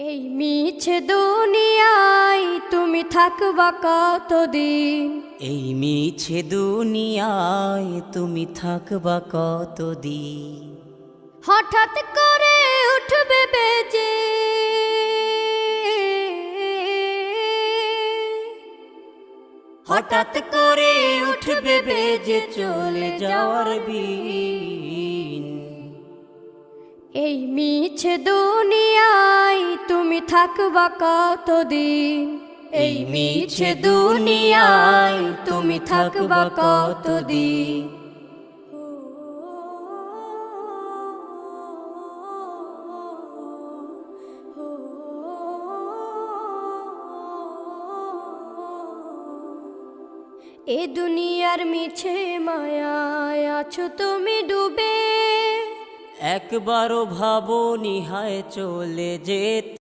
এই মিছে দুনিয়ায় তুমি থাকবা কতদিন? এই মিছে দুনিয়ায় তুমি থাকবা কতদিন? হঠাৎ করে উঠবে বেজে হঠাৎ করে উঠবে বেজে চলে যাওয়ার বিন। এই মিছে দুনিয়ায় তুমি থাকবা কতদিন? এই মিছে দুনিয়ায় তুমি থাকবা কতদিন? এ দুনিয়ার মিছে মায়ায় আছো তুমি ডুবে, একবারও ভাবো নিহায় চলে যেতে।